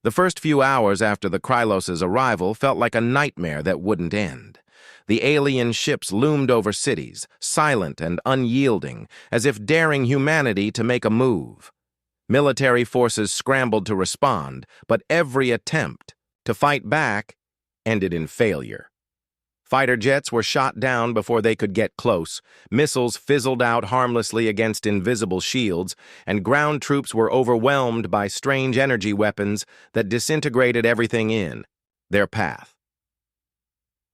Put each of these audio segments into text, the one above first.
The first few hours after the Krylos's arrival felt like a nightmare that wouldn't end. The alien ships loomed over cities, silent and unyielding, as if daring humanity to make a move. Military forces scrambled to respond, but every attempt to fight back ended in failure. Fighter jets were shot down before they could get close, missiles fizzled out harmlessly against invisible shields, and ground troops were overwhelmed by strange energy weapons that disintegrated everything in their path.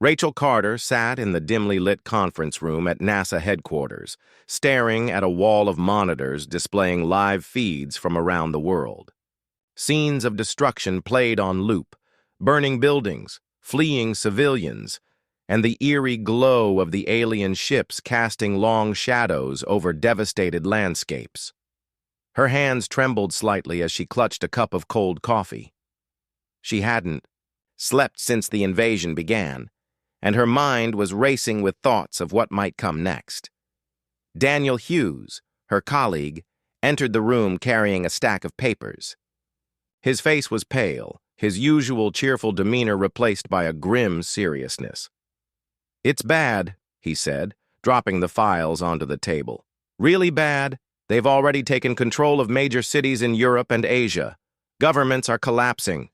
Rachel Carter sat in the dimly lit conference room at NASA headquarters, staring at a wall of monitors displaying live feeds from around the world. Scenes of destruction played on loop, burning buildings, fleeing civilians, and the eerie glow of the alien ships casting long shadows over devastated landscapes. Her hands trembled slightly as she clutched a cup of cold coffee. She hadn't slept since the invasion began, and her mind was racing with thoughts of what might come next. Daniel Hughes, her colleague, entered the room carrying a stack of papers. His face was pale, his usual cheerful demeanor replaced by a grim seriousness. "It's bad," he said, dropping the files onto the table. "Really bad. They've already taken control of major cities in Europe and Asia. Governments are collapsing."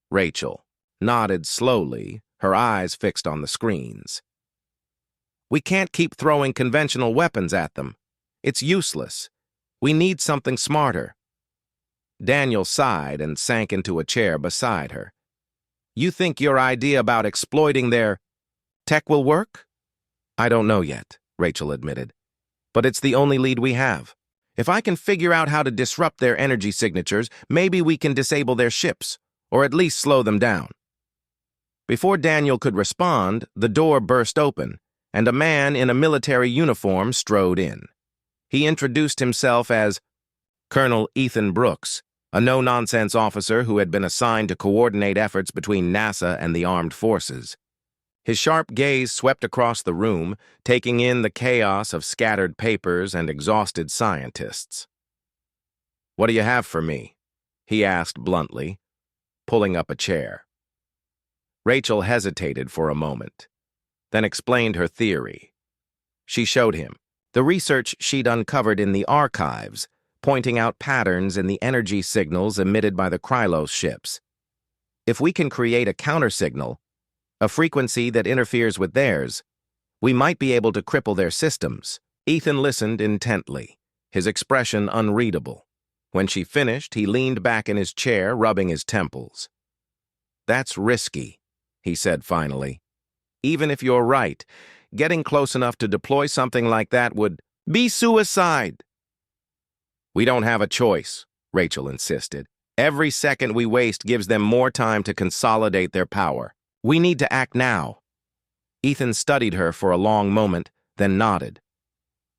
Rachel nodded slowly, her eyes fixed on the screens. "We can't keep throwing conventional weapons at them. It's useless. We need something smarter." Daniel sighed and sank into a chair beside her. "You think your idea about exploiting their tech will work?" "I don't know yet," Rachel admitted. "But it's the only lead we have. If I can figure out how to disrupt their energy signatures, maybe we can disable their ships, or at least slow them down." Before Daniel could respond, the door burst open, and a man in a military uniform strode in. He introduced himself as Colonel Ethan Brooks, a no-nonsense officer who had been assigned to coordinate efforts between NASA and the armed forces. His sharp gaze swept across the room, taking in the chaos of scattered papers and exhausted scientists. "What do you have for me?" he asked bluntly, pulling up a chair. Rachel hesitated for a moment, then explained her theory. She showed him the research she'd uncovered in the archives, pointing out patterns in the energy signals emitted by the Krylos ships. If we can create a countersignal, a frequency that interferes with theirs, we might be able to cripple their systems. Ethan listened intently, his expression unreadable. When she finished, he leaned back in his chair, rubbing his temples. "That's risky," he said finally. "Even if you're right, getting close enough to deploy something like that would be suicide." "We don't have a choice," Rachel insisted. "Every second we waste gives them more time to consolidate their power. We need to act now." Ethan studied her for a long moment, then nodded.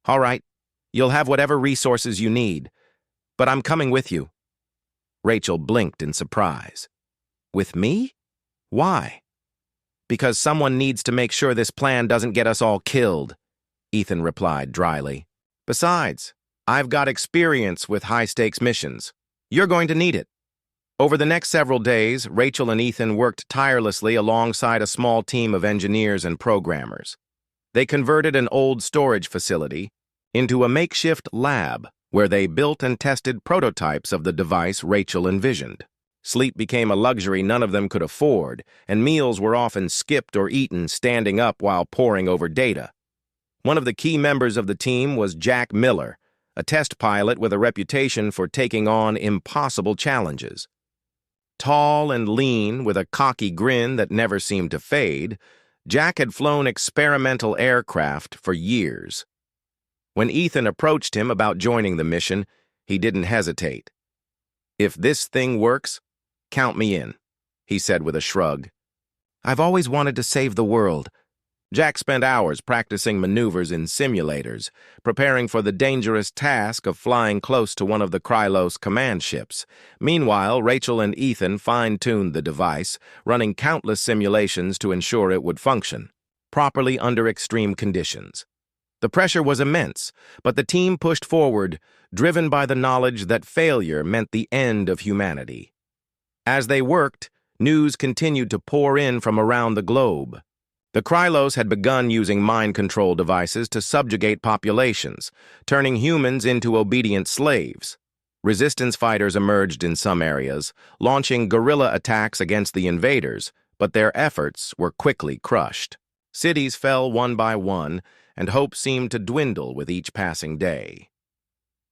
"All right, you'll have whatever resources you need, but I'm coming with you." Rachel blinked in surprise. "With me? Why?" "Because someone needs to make sure this plan doesn't get us all killed," Ethan replied dryly. "Besides, I've got experience with high-stakes missions. You're going to need it." Over the next several days, Rachel and Ethan worked tirelessly alongside a small team of engineers and programmers. They converted an old storage facility into a makeshift lab where they built and tested prototypes of the device Rachel envisioned. Sleep became a luxury none of them could afford, and meals were often skipped or eaten standing up while poring over data. One of the key members of the team was Jack Miller, a test pilot with a reputation for taking on impossible challenges. Tall and lean, with a cocky grin that never seemed to fade, Jack had flown experimental aircraft for years. When Ethan approached him about joining the mission, he didn't hesitate. "If this thing works, count me in," he said with a shrug. "I've always wanted to save the world." Jack spent hours practicing maneuvers in simulators, preparing for the dangerous task of flying close to one of the Krylos command ships. Meanwhile, Rachel and Ethan fine-tuned the device, running countless simulations to ensure it would function properly under extreme conditions. The pressure was immense, but the team pushed forward, driven by the knowledge that failure meant the end of humanity. As they worked, news continued to pour in from around the globe. The Krylos had begun using mind control devices to subjugate populations, turning humans into obedient slaves. Resistance fighters emerged in some areas, launching guerrilla attacks against the invaders, but their efforts were quickly crushed. Cities fell one by one, and hope seemed to dwindle with each passing day.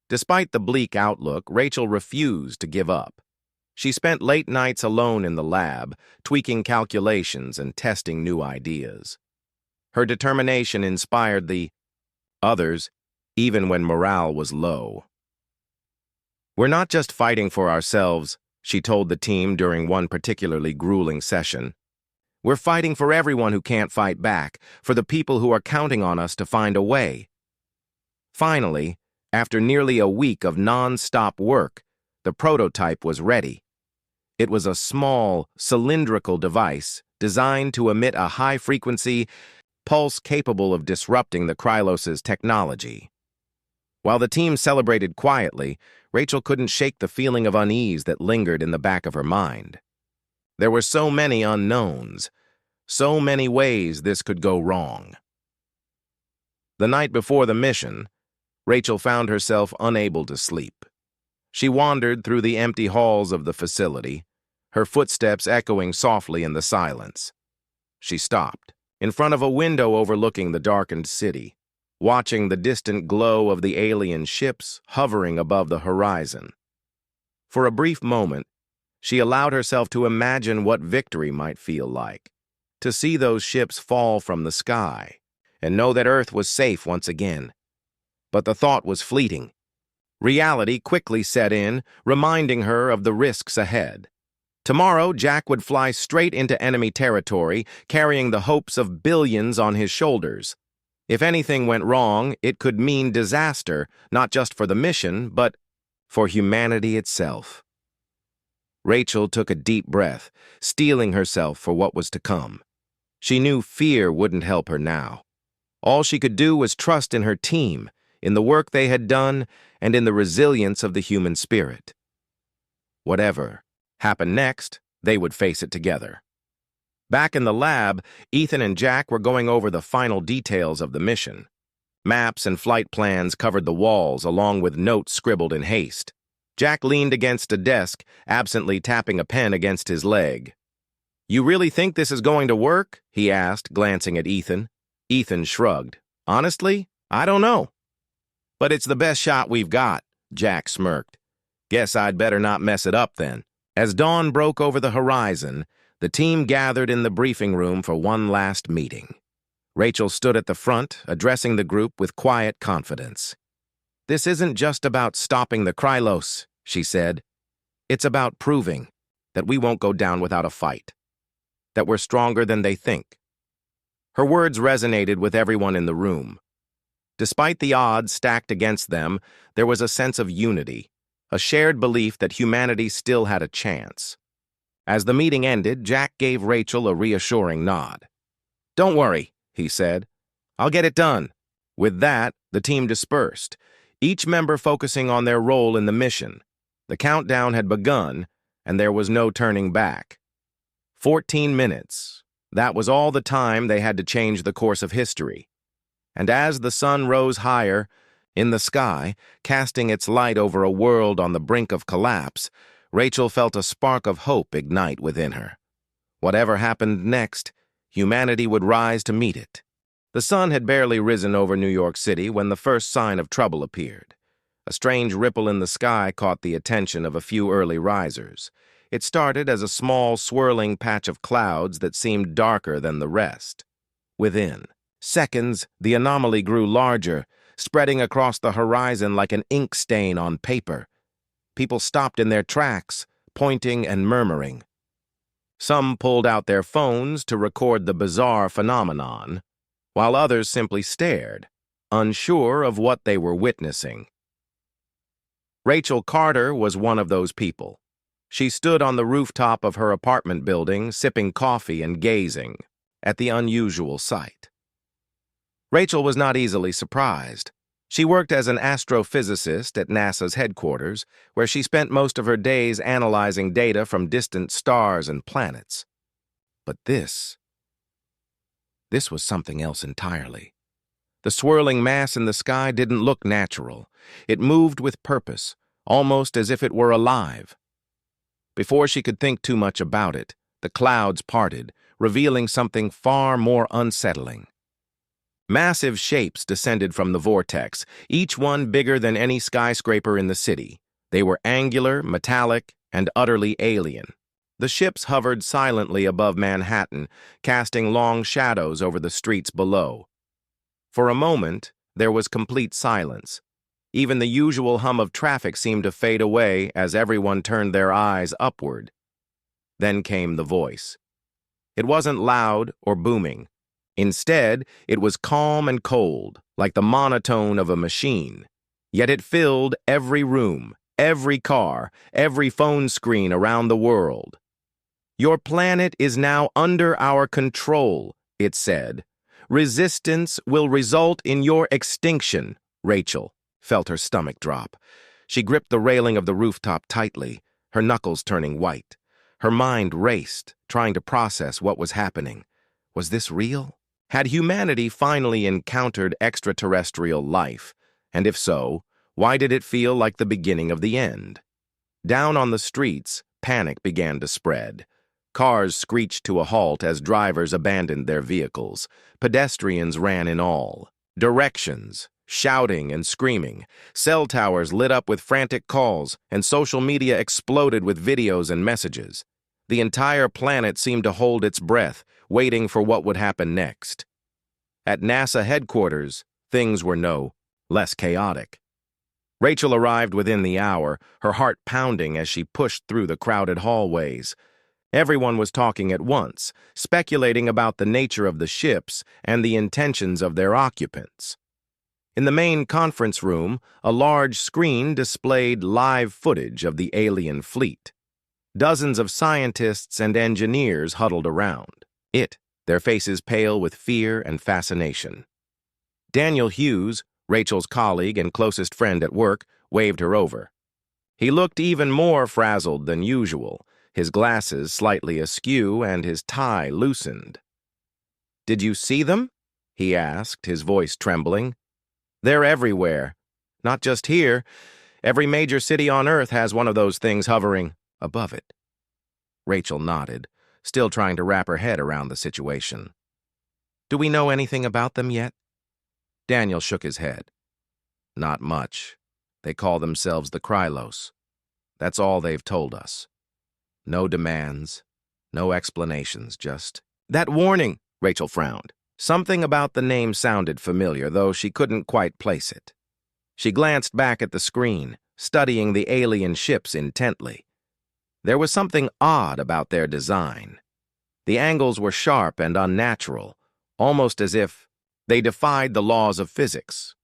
Despite the bleak outlook, Rachel refused to give up. She spent late nights alone in the lab, tweaking calculations and testing new ideas. Her determination inspired the others, even when morale was low. "We're not just fighting for ourselves," she told the team during one particularly grueling session. "We're fighting for everyone who can't fight back, for the people who are counting on us to find a way." Finally, after nearly a week of non-stop work, the prototype was ready. It was a small, cylindrical device designed to emit a high-frequency pulse capable of disrupting the Krylos' technology. While the team celebrated quietly, Rachel couldn't shake the feeling of unease that lingered in the back of her mind. There were so many unknowns, so many ways this could go wrong. The night before the mission, Rachel found herself unable to sleep. She wandered through the empty halls of the facility, her footsteps echoing softly in the silence. She stopped, in front of a window overlooking the darkened city, watching the distant glow of the alien ships hovering above the horizon. For a brief moment, she allowed herself to imagine what victory might feel like, to see those ships fall from the sky, and know that Earth was safe once again. But the thought was fleeting. Reality quickly set in, reminding her of the risks ahead. Tomorrow, Jack would fly straight into enemy territory, carrying the hopes of billions on his shoulders. If anything went wrong, it could mean disaster, not just for the mission, but for humanity itself. Rachel took a deep breath, steeling herself for what was to come. She knew fear wouldn't help her now. All she could do was trust in her team, in the work they had done, and in the resilience of the human spirit. Whatever happened next, they would face it together. Back in the lab, Ethan and Jack were going over the final details of the mission. Maps and flight plans covered the walls, along with notes scribbled in haste. Jack leaned against a desk, absently tapping a pen against his leg. "You really think this is going to work?" he asked, glancing at Ethan. Ethan shrugged. "Honestly, I don't know." "But it's the best shot we've got," Jack smirked. "Guess I'd better not mess it up then." As dawn broke over the horizon, the team gathered in the briefing room for one last meeting. Rachel stood at the front, addressing the group with quiet confidence. "This isn't just about stopping the Krylos," she said. "It's about proving that we won't go down without a fight, that we're stronger than they think." Her words resonated with everyone in the room. Despite the odds stacked against them, there was a sense of unity, a shared belief that humanity still had a chance. As the meeting ended, Jack gave Rachel a reassuring nod. "Don't worry," he said. "I'll get it done." With that, the team dispersed, each member focusing on their role in the mission. The countdown had begun, and there was no turning back. 14 minutes. That was all the time they had to change the course of history. And as the sun rose higher in the sky, casting its light over a world on the brink of collapse, Rachel felt a spark of hope ignite within her. Whatever happened next, humanity would rise to meet it. The sun had barely risen over New York City when the first sign of trouble appeared. A strange ripple in the sky caught the attention of a few early risers. It started as a small, swirling patch of clouds that seemed darker than the rest. Within seconds, the anomaly grew larger, spreading across the horizon like an ink stain on paper. People stopped in their tracks, pointing and murmuring. Some pulled out their phones to record the bizarre phenomenon, while others simply stared, unsure of what they were witnessing. Rachel Carter was one of those people. She stood on the rooftop of her apartment building, sipping coffee and gazing at the unusual sight. Rachel was not easily surprised. She worked as an astrophysicist at NASA's headquarters, where she spent most of her days analyzing data from distant stars and planets. But this was something else entirely. The swirling mass in the sky didn't look natural. It moved with purpose, almost as if it were alive. Before she could think too much about it, the clouds parted, revealing something far more unsettling. Massive shapes descended from the vortex, each one bigger than any skyscraper in the city. They were angular, metallic, and utterly alien. The ships hovered silently above Manhattan, casting long shadows over the streets below. For a moment, there was complete silence. Even the usual hum of traffic seemed to fade away as everyone turned their eyes upward. Then came the voice. It wasn't loud or booming. Instead, it was calm and cold, like the monotone of a machine. Yet it filled every room, every car, every phone screen around the world. "Your planet is now under our control," it said. "Resistance will result in your extinction." Rachel felt her stomach drop. She gripped the railing of the rooftop tightly, her knuckles turning white. Her mind raced, trying to process what was happening. Was this real? Had humanity finally encountered extraterrestrial life? And if so, why did it feel like the beginning of the end? Down on the streets, panic began to spread. Cars screeched to a halt as drivers abandoned their vehicles. Pedestrians ran in all directions, shouting and screaming. Cell towers lit up with frantic calls, and social media exploded with videos and messages. The entire planet seemed to hold its breath, waiting for what would happen next. At NASA headquarters, things were no less chaotic. Rachel arrived within the hour, her heart pounding as she pushed through the crowded hallways. Everyone was talking at once, speculating about the nature of the ships and the intentions of their occupants. In the main conference room, a large screen displayed live footage of the alien fleet. Dozens of scientists and engineers huddled around their faces pale with fear and fascination. Daniel Hughes, Rachel's colleague and closest friend at work, waved her over. He looked even more frazzled than usual, his glasses slightly askew and his tie loosened. "Did you see them?" he asked, his voice trembling. "They're everywhere. Not just here. Every major city on Earth has one of those things hovering above it." Rachel nodded, still trying to wrap her head around the situation. "Do we know anything about them yet?" Daniel shook his head. "Not much. They call themselves the Krylos. That's all they've told us. No demands, no explanations, just—" "That warning," Rachel frowned. Something about the name sounded familiar, though she couldn't quite place it. She glanced back at the screen, studying the alien ships intently. There was something odd about their design. The angles were sharp and unnatural, almost as if they defied the laws of physics.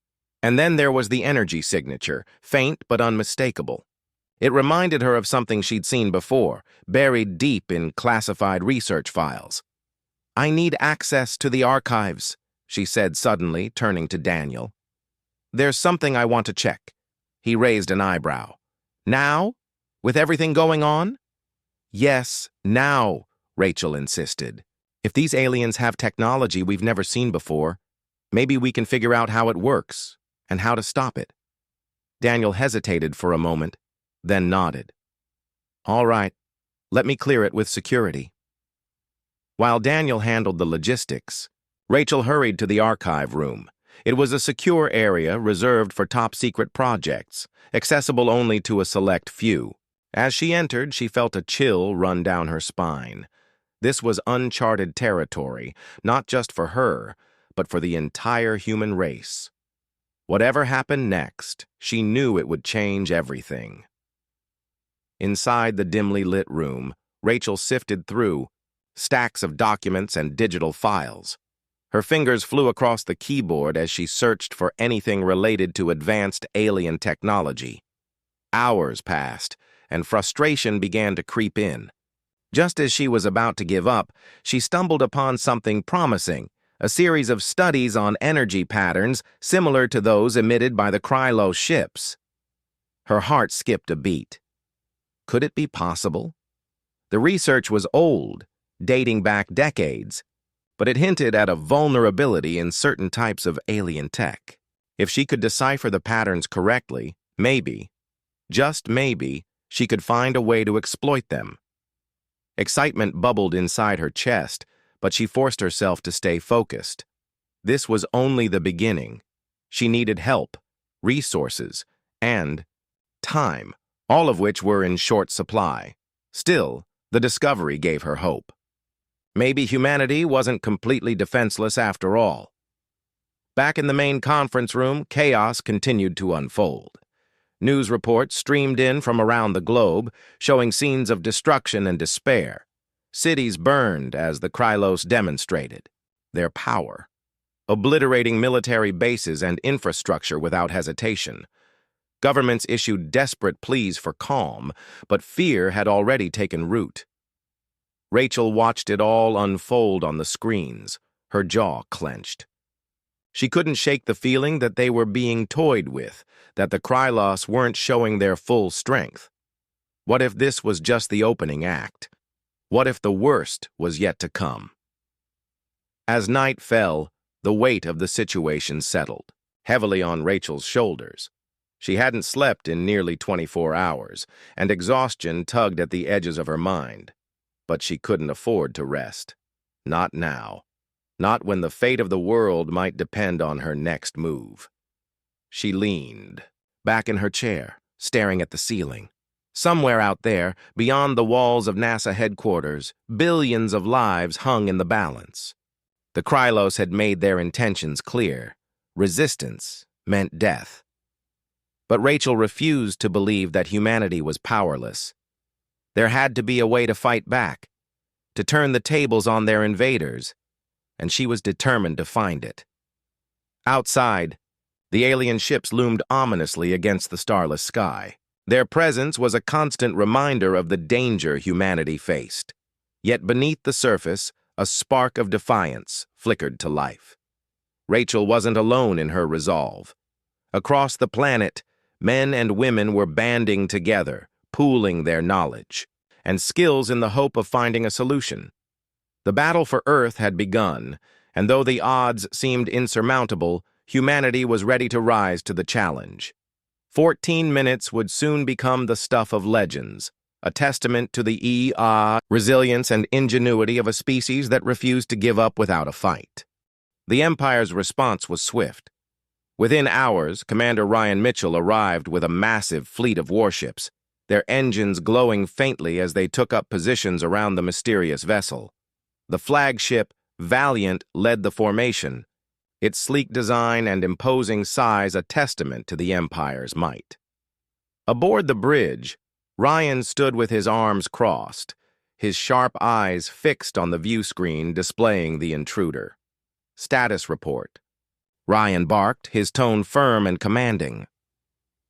And then there was the energy signature, faint but unmistakable. It reminded her of something she'd seen before, buried deep in classified research files. "I need access to the archives," she said suddenly, turning to Daniel. "There's something I want to check." He raised an eyebrow. "Now? With everything going on?" "Yes, now," Rachel insisted. "If these aliens have technology we've never seen before, maybe we can figure out how it works and how to stop it." Daniel hesitated for a moment, then nodded. "All right, let me clear it with security." While Daniel handled the logistics, Rachel hurried to the archive room. It was a secure area reserved for top-secret projects, accessible only to a select few. As she entered, she felt a chill run down her spine. This was uncharted territory, not just for her, but for the entire human race. Whatever happened next, she knew it would change everything. Inside the dimly lit room, Rachel sifted through stacks of documents and digital files. Her fingers flew across the keyboard as she searched for anything related to advanced alien technology. Hours passed, and frustration began to creep in. Just as she was about to give up, she stumbled upon something promising, a series of studies on energy patterns similar to those emitted by the Krylos ships. Her heart skipped a beat. Could it be possible? The research was old, dating back decades, but it hinted at a vulnerability in certain types of alien tech. If she could decipher the patterns correctly, maybe, just maybe, she could find a way to exploit them. Excitement bubbled inside her chest, but she forced herself to stay focused. This was only the beginning. She needed help, resources, and time, all of which were in short supply. Still, the discovery gave her hope. Maybe humanity wasn't completely defenseless after all. Back in the main conference room, chaos continued to unfold. News reports streamed in from around the globe, showing scenes of destruction and despair. Cities burned as the Krylos demonstrated their power, obliterating military bases and infrastructure without hesitation. Governments issued desperate pleas for calm, but fear had already taken root. Rachel watched it all unfold on the screens, her jaw clenched. She couldn't shake the feeling that they were being toyed with, that the Krylos weren't showing their full strength. What if this was just the opening act? What if the worst was yet to come? As night fell, the weight of the situation settled, heavily on Rachel's shoulders. She hadn't slept in nearly 24 hours, and exhaustion tugged at the edges of her mind. But she couldn't afford to rest. Not now. Not when the fate of the world might depend on her next move. She leaned, back in her chair, staring at the ceiling. Somewhere out there, beyond the walls of NASA headquarters, billions of lives hung in the balance. The Krylos had made their intentions clear. Resistance meant death. But Rachel refused to believe that humanity was powerless. There had to be a way to fight back, to turn the tables on their invaders, and she was determined to find it. Outside, the alien ships loomed ominously against the starless sky. Their presence was a constant reminder of the danger humanity faced. Yet beneath the surface, a spark of defiance flickered to life. Rachel wasn't alone in her resolve. Across the planet, men and women were banding together, pooling their knowledge and skills in the hope of finding a solution. The battle for Earth had begun, and though the odds seemed insurmountable, humanity was ready to rise to the challenge. 14 minutes would soon become the stuff of legends, a testament to the resilience and ingenuity of a species that refused to give up without a fight. The Empire's response was swift. Within hours, Commander Ryan Mitchell arrived with a massive fleet of warships, their engines glowing faintly as they took up positions around the mysterious vessel. The flagship, Valiant, led the formation, its sleek design and imposing size a testament to the Empire's might. Aboard the bridge, Ryan stood with his arms crossed, his sharp eyes fixed on the view screen displaying the intruder. Status report. Ryan barked, his tone firm and commanding.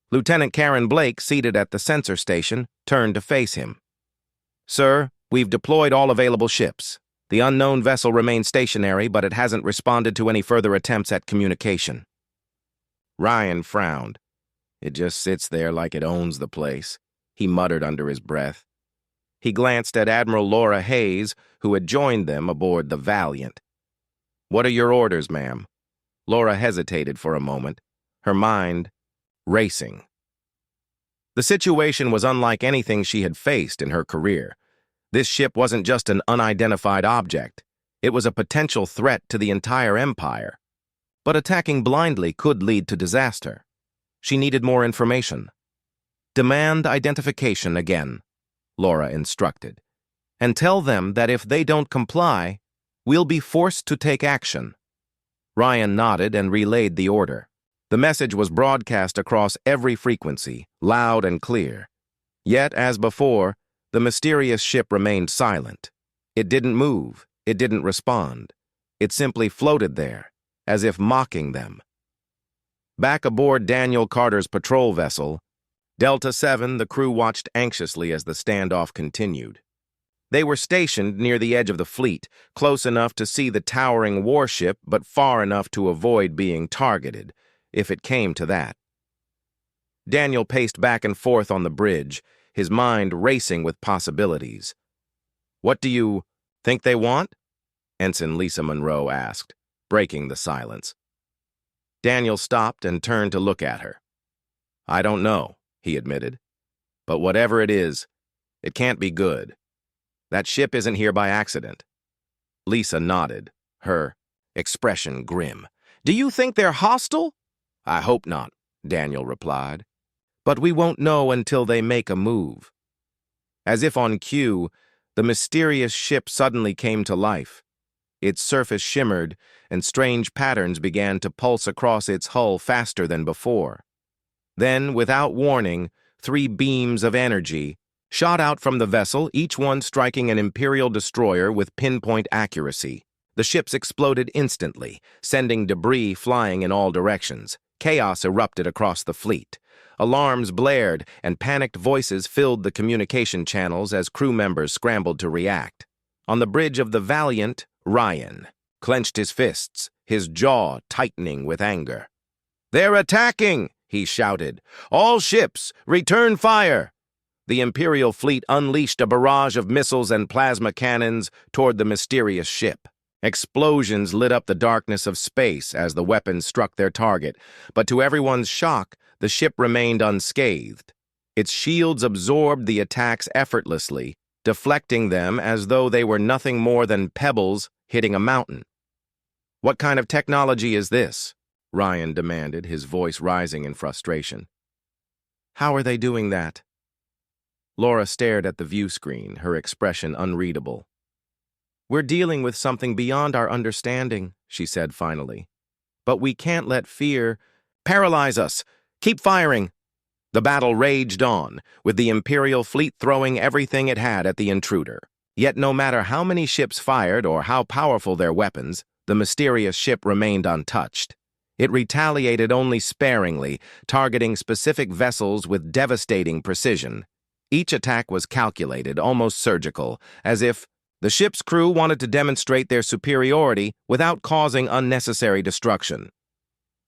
Lieutenant Karen Blake, seated at the sensor station, turned to face him. "Sir, we've deployed all available ships. The unknown vessel remains stationary, but it hasn't responded to any further attempts at communication." Ryan frowned. "It just sits there like it owns the place," he muttered under his breath. He glanced at Admiral Laura Hayes, who had joined them aboard the Valiant. "What are your orders, ma'am?" Laura hesitated for a moment, her mind racing. The situation was unlike anything she had faced in her career. This ship wasn't just an unidentified object. It was a potential threat to the entire Empire. But attacking blindly could lead to disaster. She needed more information. "Demand identification again," Laura instructed. "And tell them that if they don't comply, we'll be forced to take action." Ryan nodded and relayed the order. The message was broadcast across every frequency, loud and clear. Yet, as before, the mysterious ship remained silent. It didn't move, it didn't respond. It simply floated there, as if mocking them. Back aboard Daniel Carter's patrol vessel, Delta 7, the crew watched anxiously as the standoff continued. They were stationed near the edge of the fleet, close enough to see the towering warship but far enough to avoid being targeted, if it came to that. Daniel paced back and forth on the bridge, his mind racing with possibilities. "What do you think they want?" Ensign Lisa Monroe asked, breaking the silence. Daniel stopped and turned to look at her. "I don't know," he admitted. "But whatever it is, it can't be good. That ship isn't here by accident." Lisa nodded, her expression grim. "Do you think they're hostile?" "I hope not," Daniel replied. "But we won't know until they make a move." As if on cue, the mysterious ship suddenly came to life. Its surface shimmered, and strange patterns began to pulse across its hull faster than before. Then, without warning, 3 beams of energy shot out from the vessel, each one striking an Imperial destroyer with pinpoint accuracy. The ships exploded instantly, sending debris flying in all directions. Chaos erupted across the fleet. Alarms blared, and panicked voices filled the communication channels as crew members scrambled to react. On the bridge of the Valiant, Ryan clenched his fists, his jaw tightening with anger. "They're attacking!" he shouted. "All ships, return fire!" The Imperial fleet unleashed a barrage of missiles and plasma cannons toward the mysterious ship. Explosions lit up the darkness of space as the weapons struck their target, but to everyone's shock, the ship remained unscathed. Its shields absorbed the attacks effortlessly, deflecting them as though they were nothing more than pebbles hitting a mountain. "What kind of technology is this?" Ryan demanded, his voice rising in frustration. "How are they doing that?" Laura stared at the view screen, her expression unreadable. "We're dealing with something beyond our understanding," she said finally. "But we can't let fear paralyze us. Keep firing." The battle raged on, with the Imperial fleet throwing everything it had at the intruder. Yet no matter how many ships fired or how powerful their weapons, the mysterious ship remained untouched. It retaliated only sparingly, targeting specific vessels with devastating precision. Each attack was calculated, almost surgical, as if the ship's crew wanted to demonstrate their superiority without causing unnecessary destruction.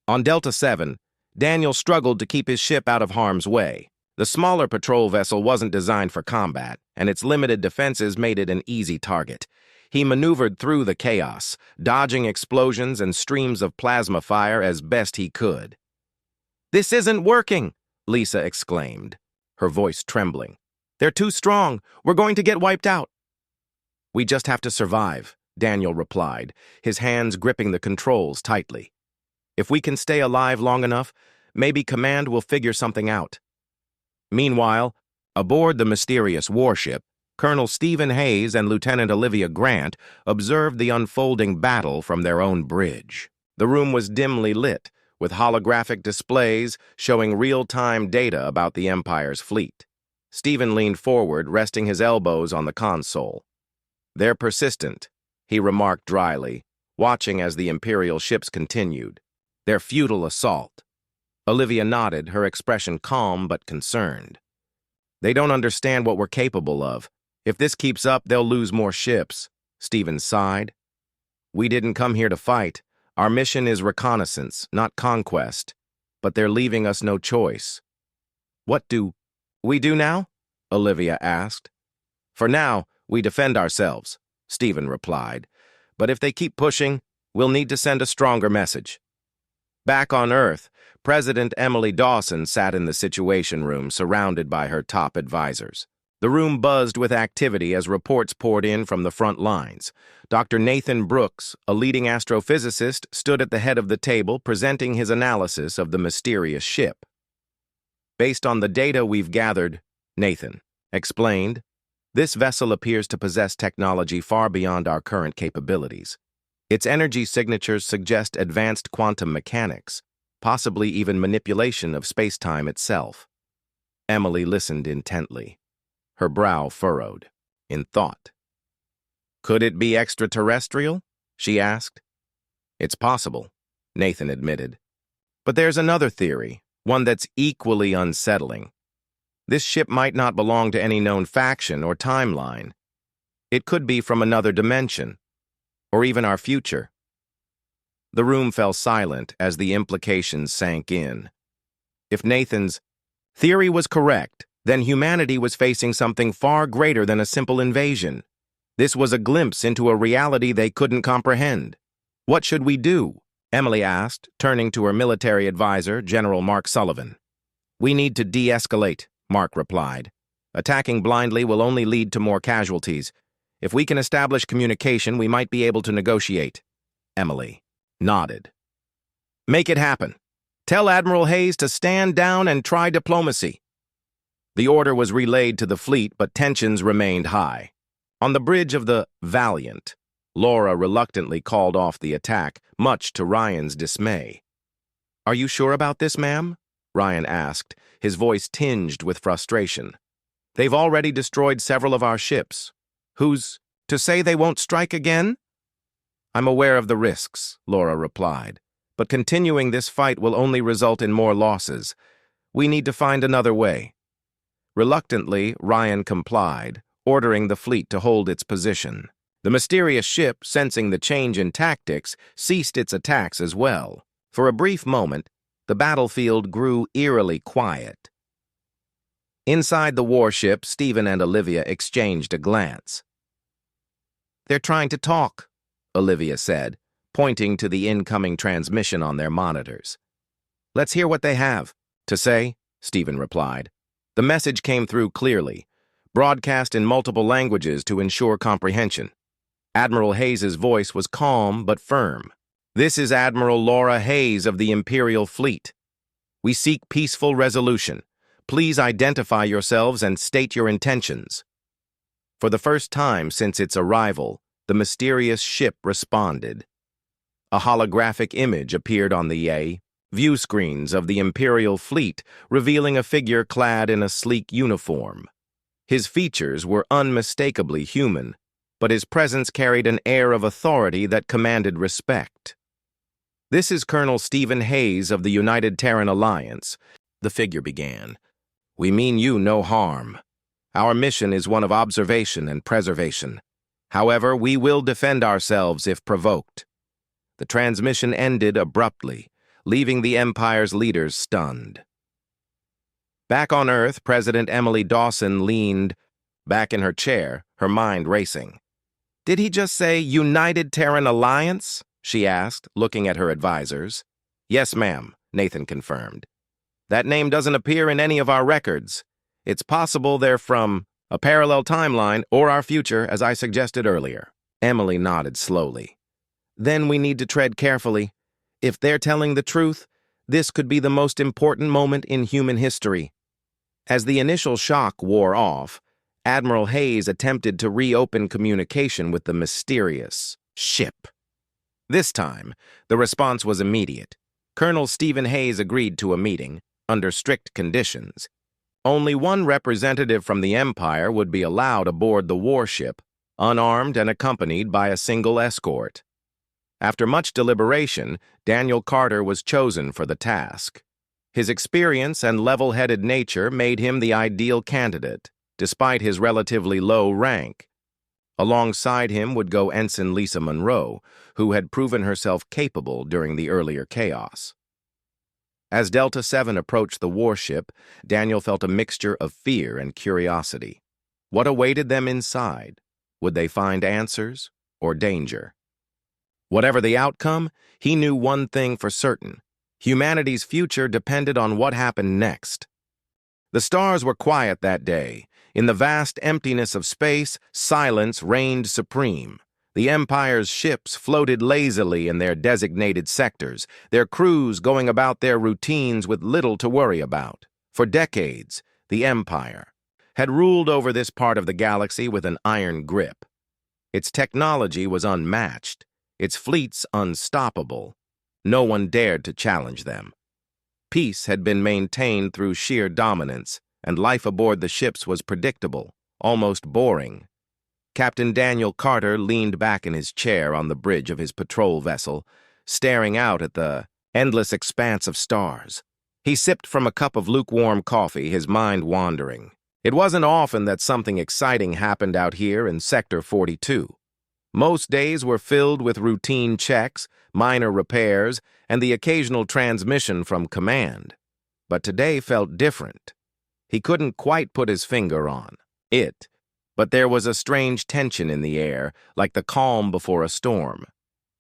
On Delta 7, Daniel struggled to keep his ship out of harm's way. The smaller patrol vessel wasn't designed for combat, and its limited defenses made it an easy target. He maneuvered through the chaos, dodging explosions and streams of plasma fire as best he could. "This isn't working," Lisa exclaimed, her voice trembling. "They're too strong. We're going to get wiped out." "We just have to survive," Daniel replied, his hands gripping the controls tightly. "If we can stay alive long enough, maybe Command will figure something out." Meanwhile, aboard the mysterious warship, Colonel Stephen Hayes and Lieutenant Olivia Grant observed the unfolding battle from their own bridge. The room was dimly lit, with holographic displays showing real-time data about the Empire's fleet. Stephen leaned forward, resting his elbows on the console. "They're persistent," he remarked dryly, watching as the Imperial ships continued. "Their futile assault." Olivia nodded, her expression calm but concerned. "They don't understand what we're capable of. If this keeps up, they'll lose more ships," Stephen sighed. "We didn't come here to fight. Our mission is reconnaissance, not conquest. But they're leaving us no choice." "What do we do now?" Olivia asked. "For now, we defend ourselves," Stephen replied. "But if they keep pushing, we'll need to send a stronger message." Back on Earth, President Emily Dawson sat in the Situation Room surrounded by her top advisors. The room buzzed with activity as reports poured in from the front lines. Dr. Nathan Brooks, a leading astrophysicist, stood at the head of the table presenting his analysis of the mysterious ship. "Based on the data we've gathered," Nathan explained, "this vessel appears to possess technology far beyond our current capabilities. Its energy signatures suggest advanced quantum mechanics, possibly even manipulation of space-time itself." Emily listened intently, her brow furrowed, in thought. "Could it be extraterrestrial?" she asked. "It's possible," Nathan admitted. "But there's another theory, one that's equally unsettling. This ship might not belong to any known faction or timeline. It could be from another dimension, or even our future. The room fell silent as the implications sank in. If Nathan's theory was correct, then humanity was facing something far greater than a simple invasion. This was a glimpse into a reality they couldn't comprehend. "What should we do?" Emily asked, turning to her military advisor, General Mark Sullivan. "We need to de-escalate," Mark replied. "Attacking blindly will only lead to more casualties. If we can establish communication, we might be able to negotiate." Emily nodded. "Make it happen. Tell Admiral Hayes to stand down and try diplomacy." The order was relayed to the fleet, but tensions remained high. On the bridge of the Valiant, Laura reluctantly called off the attack, much to Ryan's dismay. "Are you sure about this, ma'am?" Ryan asked, his voice tinged with frustration. "They've already destroyed several of our ships. Who's to say they won't strike again?" "I'm aware of the risks," Laura replied, "but continuing this fight will only result in more losses. We need to find another way." Reluctantly, Ryan complied, ordering the fleet to hold its position. The mysterious ship, sensing the change in tactics, ceased its attacks as well. For a brief moment, the battlefield grew eerily quiet. Inside the warship, Stephen and Olivia exchanged a glance. "They're trying to talk," Olivia said, pointing to the incoming transmission on their monitors. "Let's hear what they have to say," Stephen replied. The message came through clearly, broadcast in multiple languages to ensure comprehension. Admiral Hayes's voice was calm but firm. "This is Admiral Laura Hayes of the Imperial Fleet. We seek peaceful resolution. Please identify yourselves and state your intentions." For the first time since its arrival, the mysterious ship responded. A holographic image appeared on the view screens of the Imperial Fleet, revealing a figure clad in a sleek uniform. His features were unmistakably human, but his presence carried an air of authority that commanded respect. "This is Colonel Stephen Hayes of the United Terran Alliance," the figure began. "We mean you no harm. Our mission is one of observation and preservation. However, we will defend ourselves if provoked." The transmission ended abruptly, leaving the Empire's leaders stunned. Back on Earth, President Emily Dawson leaned back in her chair, her mind racing. "Did he just say United Terran Alliance?" she asked, looking at her advisors. "Yes, ma'am," Nathan confirmed. "That name doesn't appear in any of our records. It's possible they're from a parallel timeline or our future, as I suggested earlier." Emily nodded slowly. "Then we need to tread carefully. If they're telling the truth, this could be the most important moment in human history." As the initial shock wore off, Admiral Hayes attempted to reopen communication with the mysterious ship. This time, the response was immediate. Colonel Stephen Hayes agreed to a meeting, under strict conditions. Only one representative from the Empire would be allowed aboard the warship, unarmed and accompanied by a single escort. After much deliberation, Daniel Carter was chosen for the task. His experience and level-headed nature made him the ideal candidate, despite his relatively low rank. Alongside him would go Ensign Lisa Monroe, who had proven herself capable during the earlier chaos. As Delta 7 approached the warship, Daniel felt a mixture of fear and curiosity. What awaited them inside? Would they find answers or danger? Whatever the outcome, he knew one thing for certain. Humanity's future depended on what happened next. The stars were quiet that day. In the vast emptiness of space, silence reigned supreme. The Empire's ships floated lazily in their designated sectors, their crews going about their routines with little to worry about. For decades, the Empire had ruled over this part of the galaxy with an iron grip. Its technology was unmatched, its fleets unstoppable. No one dared to challenge them. Peace had been maintained through sheer dominance, and life aboard the ships was predictable, almost boring. Captain Daniel Carter leaned back in his chair on the bridge of his patrol vessel, staring out at the endless expanse of stars. He sipped from a cup of lukewarm coffee, his mind wandering. It wasn't often that something exciting happened out here in Sector 42. Most days were filled with routine checks, minor repairs, and the occasional transmission from command. But today felt different. He couldn't quite put his finger on it, but there was a strange tension in the air, like the calm before a storm.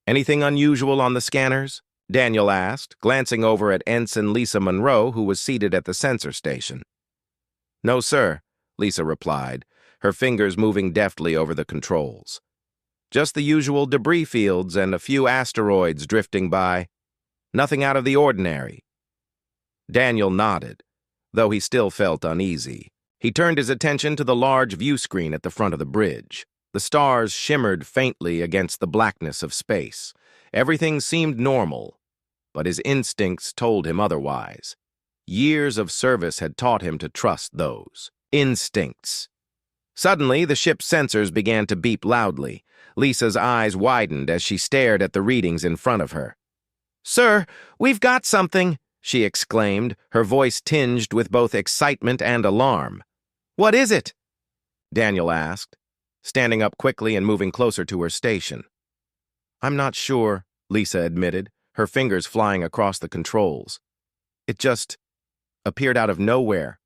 "Anything unusual on the scanners?" Daniel asked, glancing over at Ensign Lisa Monroe, who was seated at the sensor station. "No, sir," Lisa replied, her fingers moving deftly over the controls. "Just the usual debris fields and a few asteroids drifting by. Nothing out of the ordinary." Daniel nodded, though he still felt uneasy. He turned his attention to the large view screen at the front of the bridge. The stars shimmered faintly against the blackness of space. Everything seemed normal, but his instincts told him otherwise. Years of service had taught him to trust those instincts. Suddenly, the ship's sensors began to beep loudly. Lisa's eyes widened as she stared at the readings in front of her. "Sir, we've got something!" she exclaimed, her voice tinged with both excitement and alarm. "What is it?" Daniel asked, standing up quickly and moving closer to her station. "I'm not sure," Lisa admitted, her fingers flying across the controls. "It just appeared out of nowhere.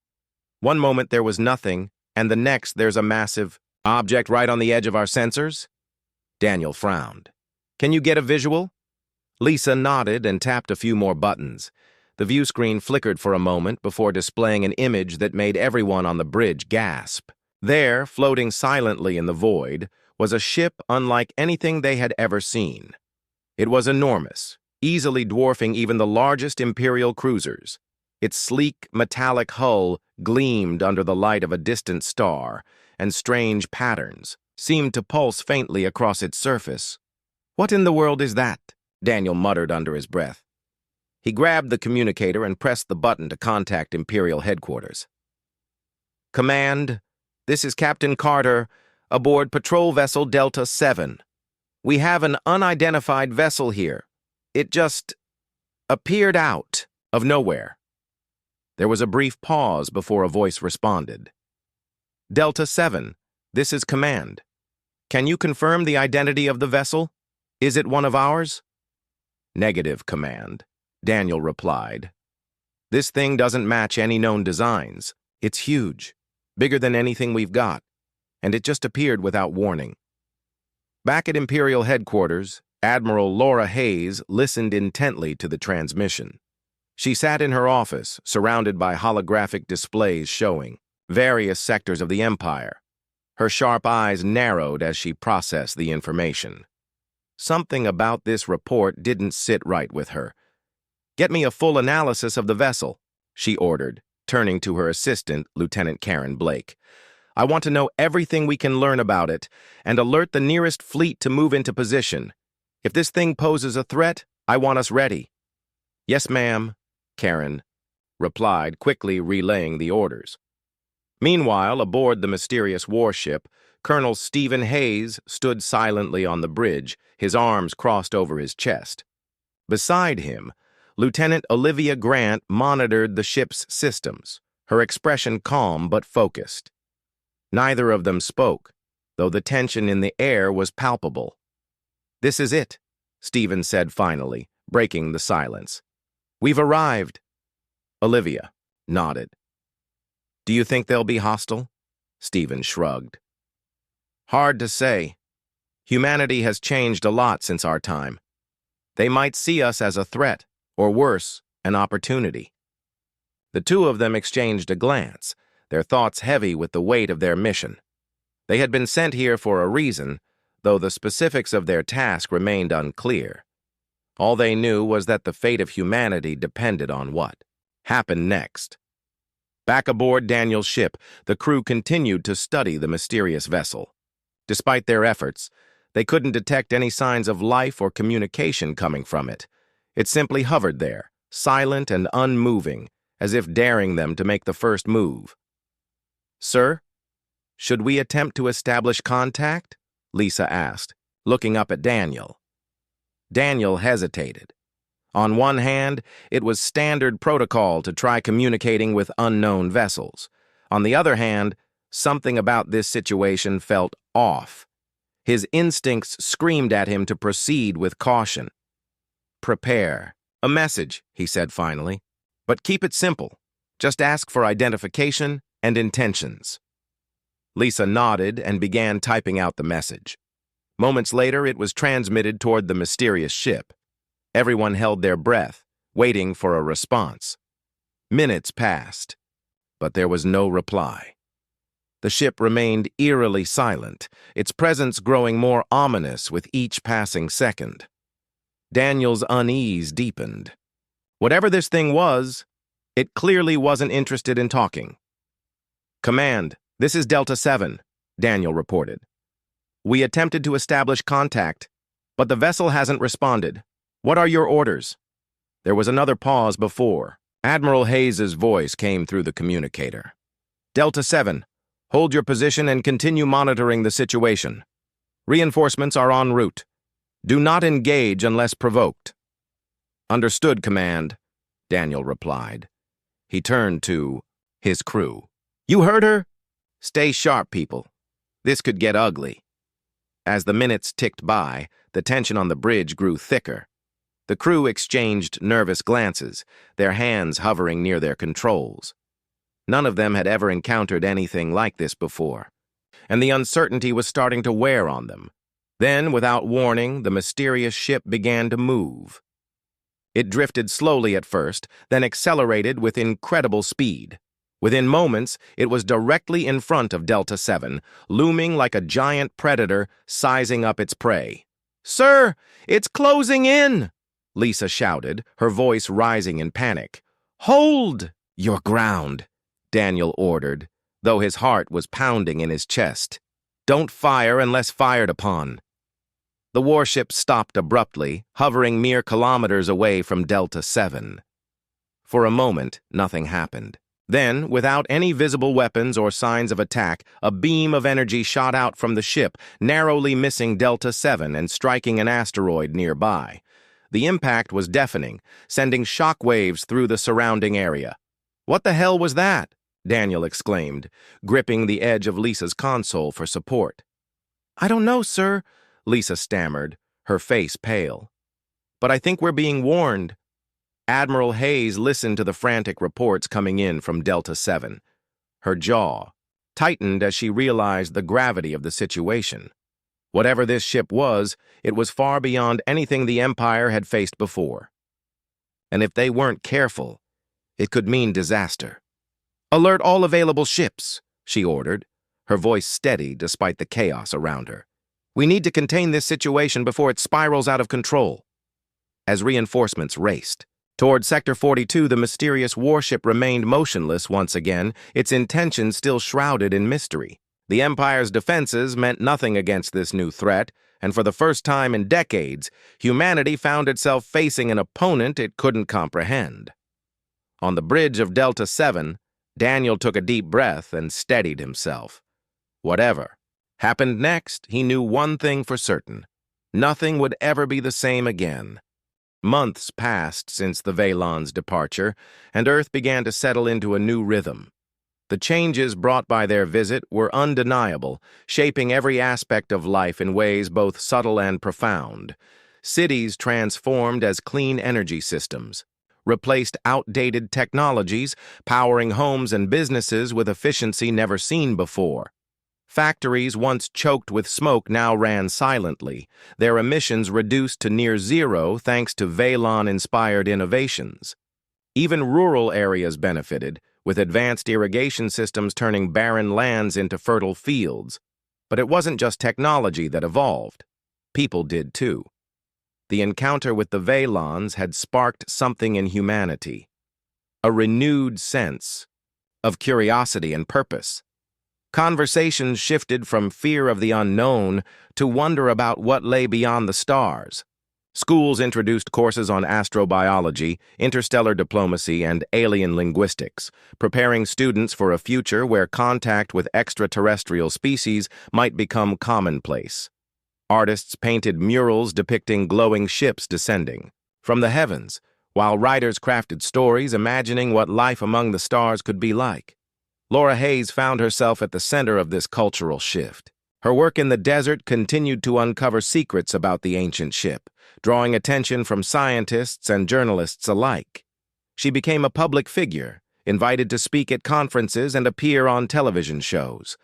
One moment there was nothing, and the next there's a massive object right on the edge of our sensors." Daniel frowned. "Can you get a visual?" Lisa nodded and tapped a few more buttons. The view screen flickered for a moment before displaying an image that made everyone on the bridge gasp. There, floating silently in the void, was a ship unlike anything they had ever seen. It was enormous, easily dwarfing even the largest Imperial cruisers. Its sleek, metallic hull gleamed under the light of a distant star, and strange patterns seemed to pulse faintly across its surface. "What in the world is that?" Daniel muttered under his breath. He grabbed the communicator and pressed the button to contact Imperial headquarters. "Command, this is Captain Carter, aboard Patrol Vessel Delta 7. We have an unidentified vessel here. It just appeared out of nowhere." There was a brief pause before a voice responded. "Delta 7, this is Command. Can you confirm the identity of the vessel? Is it one of ours?" "Negative, Command," Daniel replied. "This thing doesn't match any known designs. It's huge, bigger than anything we've got, and it just appeared without warning." Back at Imperial headquarters, Admiral Laura Hayes listened intently to the transmission. She sat in her office, surrounded by holographic displays showing various sectors of the Empire. Her sharp eyes narrowed as she processed the information. Something about this report didn't sit right with her. "Get me a full analysis of the vessel," she ordered, turning to her assistant, Lieutenant Karen Blake. "I want to know everything we can learn about it, and alert the nearest fleet to move into position. If this thing poses a threat, I want us ready." "Yes, ma'am," Karen replied, quickly relaying the orders. Meanwhile, aboard the mysterious warship, Colonel Stephen Hayes stood silently on the bridge, his arms crossed over his chest. Beside him, Lieutenant Olivia Grant monitored the ship's systems, her expression calm but focused. Neither of them spoke, though the tension in the air was palpable. "This is it," Stephen said finally, breaking the silence. "We've arrived." Olivia nodded. "Do you think they'll be hostile?" Stephen shrugged. "Hard to say. Humanity has changed a lot since our time. They might see us as a threat, or worse, an opportunity." The two of them exchanged a glance, their thoughts heavy with the weight of their mission. They had been sent here for a reason, though the specifics of their task remained unclear. All they knew was that the fate of humanity depended on what happened next. Back aboard Daniel's ship, the crew continued to study the mysterious vessel. Despite their efforts, they couldn't detect any signs of life or communication coming from it. It simply hovered there, silent and unmoving, as if daring them to make the first move. "Sir, should we attempt to establish contact?" Lisa asked, looking up at Daniel. Daniel hesitated. On one hand, it was standard protocol to try communicating with unknown vessels. On the other hand, something about this situation felt off. His instincts screamed at him to proceed with caution. "Prepare. A message," he said finally. "But keep it simple. Just ask for identification and intentions." Lisa nodded and began typing out the message. Moments later, it was transmitted toward the mysterious ship. Everyone held their breath, waiting for a response. Minutes passed, but there was no reply. The ship remained eerily silent, its presence growing more ominous with each passing second. Daniel's unease deepened. Whatever this thing was, it clearly wasn't interested in talking. "Command, this is Delta 7, Daniel reported. "We attempted to establish contact, but the vessel hasn't responded. What are your orders?" There was another pause before. Admiral Hayes's voice came through the communicator. "Delta 7, hold your position and continue monitoring the situation. Reinforcements are en route. Do not engage unless provoked." "Understood, Command," Daniel replied. He turned to his crew. "You heard her? Stay sharp, people. This could get ugly." As the minutes ticked by, the tension on the bridge grew thicker. The crew exchanged nervous glances, their hands hovering near their controls. None of them had ever encountered anything like this before, and the uncertainty was starting to wear on them. Then, without warning, the mysterious ship began to move. It drifted slowly at first, then accelerated with incredible speed. Within moments, it was directly in front of Delta 7, looming like a giant predator sizing up its prey. "Sir, it's closing in!" Lisa shouted, her voice rising in panic. "Hold your ground," Daniel ordered, though his heart was pounding in his chest. "Don't fire unless fired upon." The warship stopped abruptly, hovering mere kilometers away from Delta 7. For a moment, nothing happened. Then, without any visible weapons or signs of attack, a beam of energy shot out from the ship, narrowly missing Delta 7 and striking an asteroid nearby. The impact was deafening, sending shock waves through the surrounding area. "What the hell was that?" Daniel exclaimed, gripping the edge of Lisa's console for support. "I don't know, sir," Lisa stammered, her face pale. "But I think we're being warned." Admiral Hayes listened to the frantic reports coming in from Delta 7. Her jaw tightened as she realized the gravity of the situation. Whatever this ship was, it was far beyond anything the Empire had faced before. And if they weren't careful, it could mean disaster. "Alert all available ships," she ordered, her voice steady despite the chaos around her. "We need to contain this situation before it spirals out of control." As reinforcements raced toward Sector 42, the mysterious warship remained motionless once again, its intentions still shrouded in mystery. The Empire's defenses meant nothing against this new threat, and for the first time in decades, humanity found itself facing an opponent it couldn't comprehend. On the bridge of Delta 7, Daniel took a deep breath and steadied himself. Whatever happened next, he knew one thing for certain. Nothing would ever be the same again. Months passed since the Vaylon's departure, and Earth began to settle into a new rhythm. The changes brought by their visit were undeniable, shaping every aspect of life in ways both subtle and profound. Cities transformed as clean energy systems, replaced outdated technologies, powering homes and businesses with efficiency never seen before. Factories once choked with smoke now ran silently, their emissions reduced to near zero thanks to Vaylon-inspired innovations. Even rural areas benefited, with advanced irrigation systems turning barren lands into fertile fields. But it wasn't just technology that evolved. People did too. The encounter with the Vaylons had sparked something in humanity, a renewed sense of curiosity and purpose. Conversations shifted from fear of the unknown to wonder about what lay beyond the stars. Schools introduced courses on astrobiology, interstellar diplomacy, and alien linguistics, preparing students for a future where contact with extraterrestrial species might become commonplace. Artists painted murals depicting glowing ships descending from the heavens, while writers crafted stories imagining what life among the stars could be like. Laura Hayes found herself at the center of this cultural shift. Her work in the desert continued to uncover secrets about the ancient ship, drawing attention from scientists and journalists alike. She became a public figure, invited to speak at conferences and appear on television shows.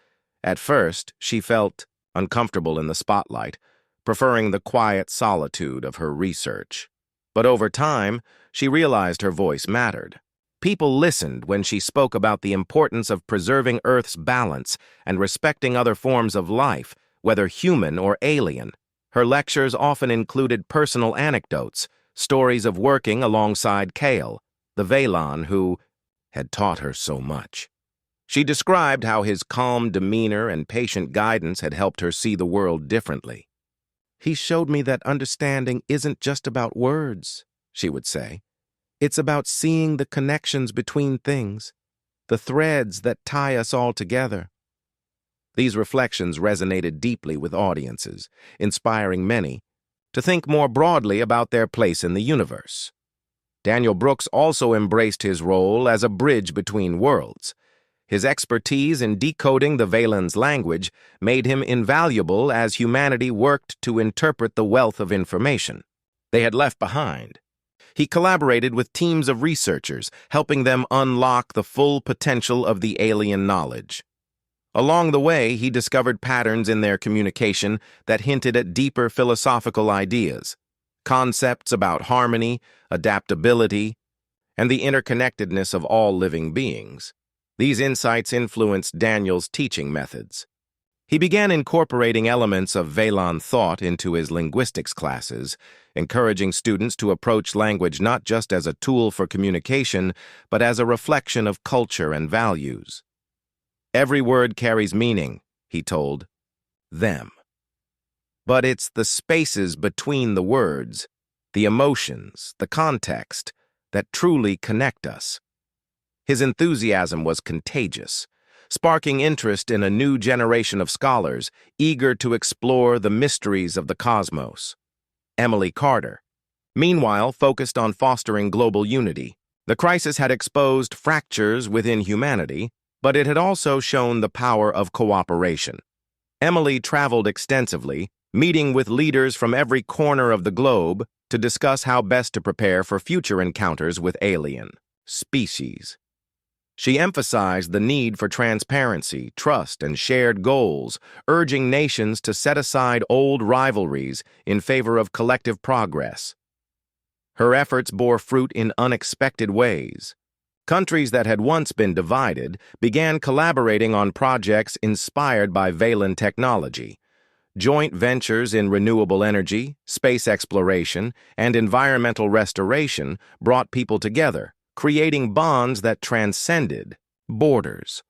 At first, she felt uncomfortable in the spotlight, preferring the quiet solitude of her research. But over time, she realized her voice mattered. People listened when she spoke about the importance of preserving Earth's balance and respecting other forms of life, whether human or alien. Her lectures often included personal anecdotes, stories of working alongside Kale, the Velan who had taught her so much. She described how his calm demeanor and patient guidance had helped her see the world differently. "He showed me that understanding isn't just about words," she would say. "It's about seeing the connections between things, the threads that tie us all together." These reflections resonated deeply with audiences, inspiring many to think more broadly about their place in the universe. Daniel Brooks also embraced his role as a bridge between worlds. His expertise in decoding the Velan's language made him invaluable as humanity worked to interpret the wealth of information they had left behind. He collaborated with teams of researchers, helping them unlock the full potential of the alien knowledge. Along the way, he discovered patterns in their communication that hinted at deeper philosophical ideas, concepts about harmony, adaptability, and the interconnectedness of all living beings. These insights influenced Daniel's teaching methods. He began incorporating elements of Velan thought into his linguistics classes, encouraging students to approach language not just as a tool for communication, but as a reflection of culture and values. "Every word carries meaning," he told them. "But it's the spaces between the words, the emotions, the context, that truly connect us." His enthusiasm was contagious, sparking interest in a new generation of scholars eager to explore the mysteries of the cosmos. Emily Carter, meanwhile, focused on fostering global unity. The crisis had exposed fractures within humanity, but it had also shown the power of cooperation. Emily traveled extensively, meeting with leaders from every corner of the globe to discuss how best to prepare for future encounters with alien species. She emphasized the need for transparency, trust, and shared goals, urging nations to set aside old rivalries in favor of collective progress. Her efforts bore fruit in unexpected ways. Countries that had once been divided began collaborating on projects inspired by Velan technology. Joint ventures in renewable energy, space exploration, and environmental restoration brought people together, creating bonds that transcended borders.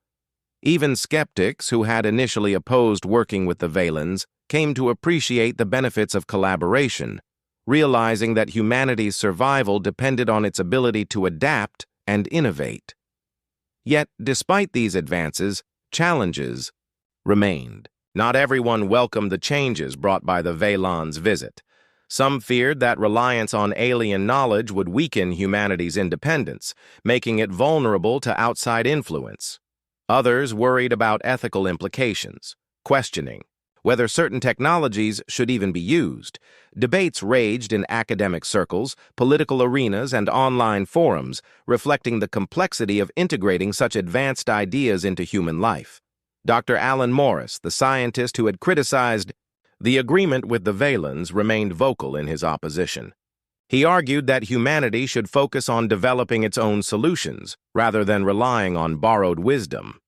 Even skeptics who had initially opposed working with the Velans came to appreciate the benefits of collaboration, realizing that humanity's survival depended on its ability to adapt and innovate. Yet, despite these advances, challenges remained. Not everyone welcomed the changes brought by the Velan's visit. Some feared that reliance on alien knowledge would weaken humanity's independence, making it vulnerable to outside influence. Others worried about ethical implications, questioning whether certain technologies should even be used. Debates raged in academic circles, political arenas, and online forums, reflecting the complexity of integrating such advanced ideas into human life. Dr. Alan Morris, the scientist who had criticized the agreement with the Velans, remained vocal in his opposition. He argued that humanity should focus on developing its own solutions, rather than relying on borrowed wisdom.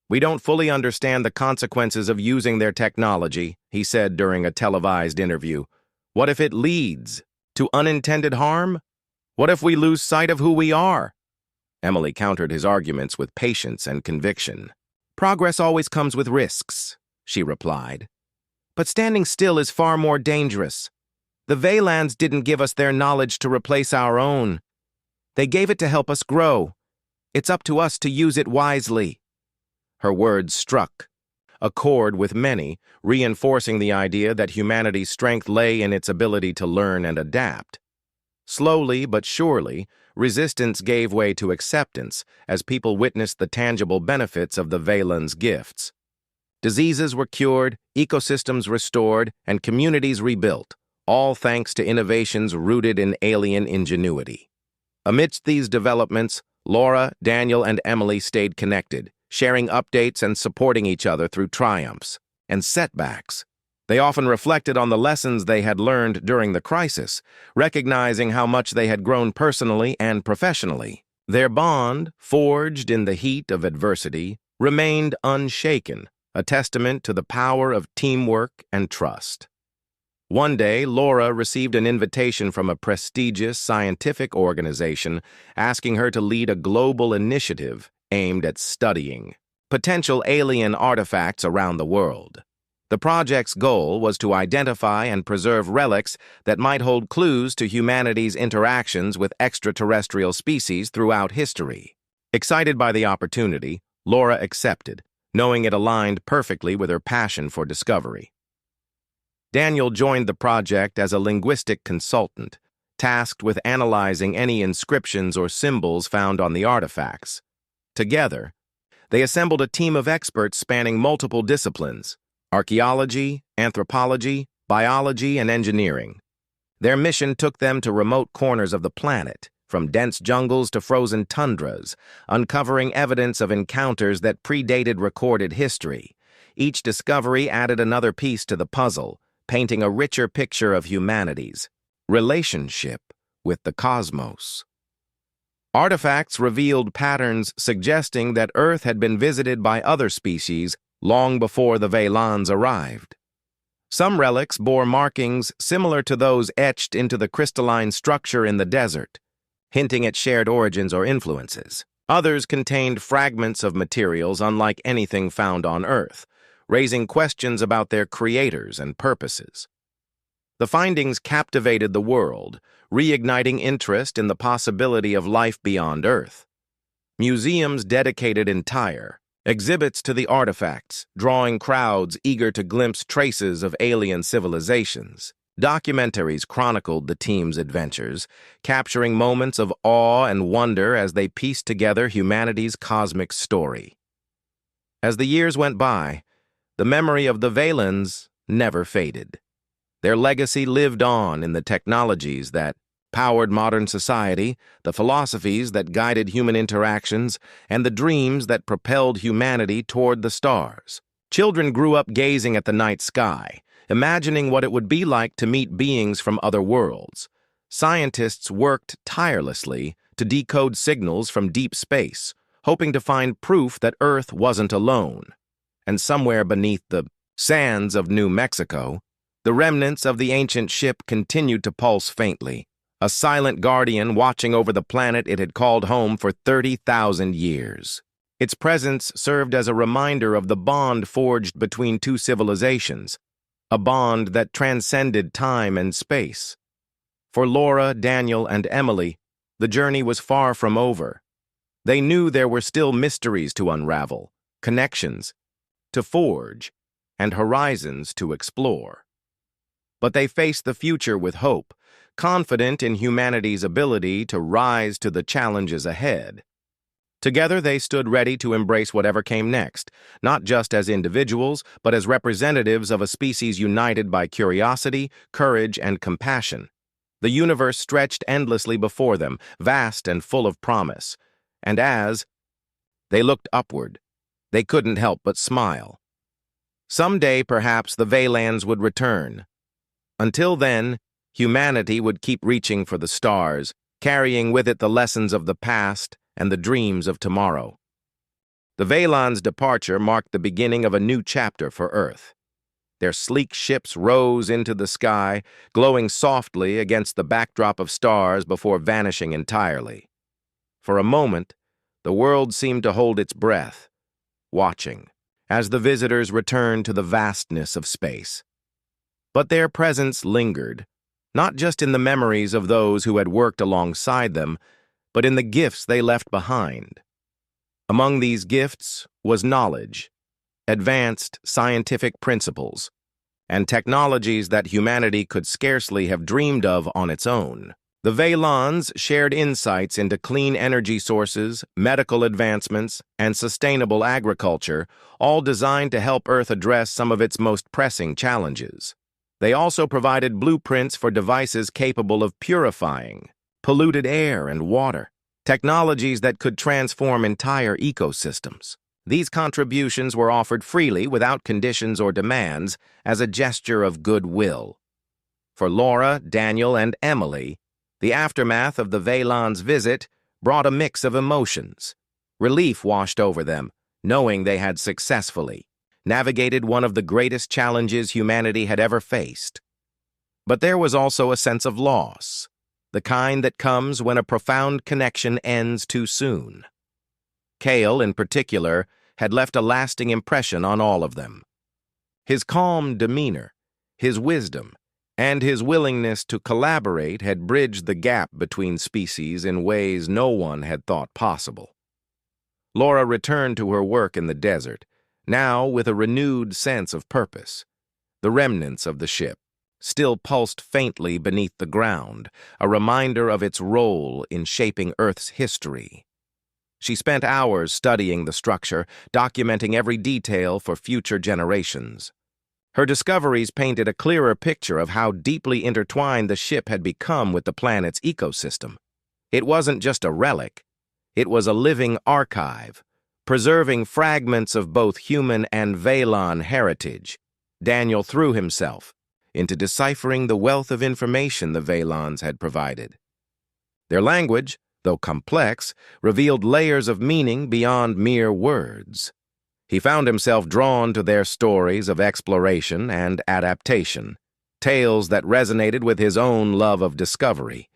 "We don't fully understand the consequences of using their technology," he said during a televised interview. "What if it leads to unintended harm? What if we lose sight of who we are?" Emily countered his arguments with patience and conviction. "Progress always comes with risks," she replied. "But standing still is far more dangerous. The Velans didn't give us their knowledge to replace our own. They gave it to help us grow. It's up to us to use it wisely." Her words struck a chord with many, reinforcing the idea that humanity's strength lay in its ability to learn and adapt. Slowly but surely, resistance gave way to acceptance as people witnessed the tangible benefits of the Vaylans' gifts. Diseases were cured, ecosystems restored, and communities rebuilt, all thanks to innovations rooted in alien ingenuity. Amidst these developments, Laura, Daniel, and Emily stayed connected, sharing updates and supporting each other through triumphs and setbacks. They often reflected on the lessons they had learned during the crisis, recognizing how much they had grown personally and professionally. Their bond, forged in the heat of adversity, remained unshaken, a testament to the power of teamwork and trust. One day, Laura received an invitation from a prestigious scientific organization asking her to lead a global initiative aimed at studying potential alien artifacts around the world. The project's goal was to identify and preserve relics that might hold clues to humanity's interactions with extraterrestrial species throughout history. Excited by the opportunity, Laura accepted, knowing it aligned perfectly with her passion for discovery. Daniel joined the project as a linguistic consultant, tasked with analyzing any inscriptions or symbols found on the artifacts. Together, they assembled a team of experts spanning multiple disciplines: archaeology, anthropology, biology, and engineering. Their mission took them to remote corners of the planet, from dense jungles to frozen tundras, uncovering evidence of encounters that predated recorded history. Each discovery added another piece to the puzzle, painting a richer picture of humanity's relationship with the cosmos. Artifacts revealed patterns suggesting that Earth had been visited by other species long before the Vaylans arrived. Some relics bore markings similar to those etched into the crystalline structure in the desert, hinting at shared origins or influences. Others contained fragments of materials unlike anything found on Earth, raising questions about their creators and purposes. The findings captivated the world, reigniting interest in the possibility of life beyond Earth. Museums dedicated entire exhibits to the artifacts, drawing crowds eager to glimpse traces of alien civilizations. Documentaries chronicled the team's adventures, capturing moments of awe and wonder as they pieced together humanity's cosmic story. As the years went by, the memory of the Vaylans never faded. Their legacy lived on in the technologies that powered modern society, the philosophies that guided human interactions, and the dreams that propelled humanity toward the stars. Children grew up gazing at the night sky, imagining what it would be like to meet beings from other worlds. Scientists worked tirelessly to decode signals from deep space, hoping to find proof that Earth wasn't alone. And somewhere beneath the sands of New Mexico, the remnants of the ancient ship continued to pulse faintly, a silent guardian watching over the planet it had called home for 30,000 years. Its presence served as a reminder of the bond forged between two civilizations, a bond that transcended time and space. For Laura, Daniel, and Emily, the journey was far from over. They knew there were still mysteries to unravel, connections to forge, and horizons to explore. But they faced the future with hope, confident in humanity's ability to rise to the challenges ahead. Together they stood ready to embrace whatever came next, not just as individuals, but as representatives of a species united by curiosity, courage, and compassion. The universe stretched endlessly before them, vast and full of promise. And as they looked upward, they couldn't help but smile. Someday, perhaps, the Vaylans would return. Until then, humanity would keep reaching for the stars, carrying with it the lessons of the past and the dreams of tomorrow. The Vaylans' departure marked the beginning of a new chapter for Earth. Their sleek ships rose into the sky, glowing softly against the backdrop of stars before vanishing entirely. For a moment, the world seemed to hold its breath, watching, as the visitors returned to the vastness of space. But their presence lingered, not just in the memories of those who had worked alongside them, but in the gifts they left behind. Among these gifts was knowledge, advanced scientific principles, and technologies that humanity could scarcely have dreamed of on its own. The Veilons shared insights into clean energy sources, medical advancements, and sustainable agriculture, all designed to help Earth address some of its most pressing challenges. They also provided blueprints for devices capable of purifying polluted air and water, technologies that could transform entire ecosystems. These contributions were offered freely without conditions or demands as a gesture of goodwill. For Laura, Daniel, and Emily, the aftermath of the Veilons' visit brought a mix of emotions. Relief washed over them, knowing they had successfully navigated one of the greatest challenges humanity had ever faced. But there was also a sense of loss, the kind that comes when a profound connection ends too soon. Cale, in particular, had left a lasting impression on all of them. His calm demeanor, his wisdom, and his willingness to collaborate had bridged the gap between species in ways no one had thought possible. Laura returned to her work in the desert, now with a renewed sense of purpose. The remnants of the ship still pulsed faintly beneath the ground, a reminder of its role in shaping Earth's history. She spent hours studying the structure, documenting every detail for future generations. Her discoveries painted a clearer picture of how deeply intertwined the ship had become with the planet's ecosystem. It wasn't just a relic. It was a living archive, preserving fragments of both human and Veilon heritage. Daniel threw himself into deciphering the wealth of information the Veilons had provided. Their language, though complex, revealed layers of meaning beyond mere words. He found himself drawn to their stories of exploration and adaptation, tales that resonated with his own love of discovery.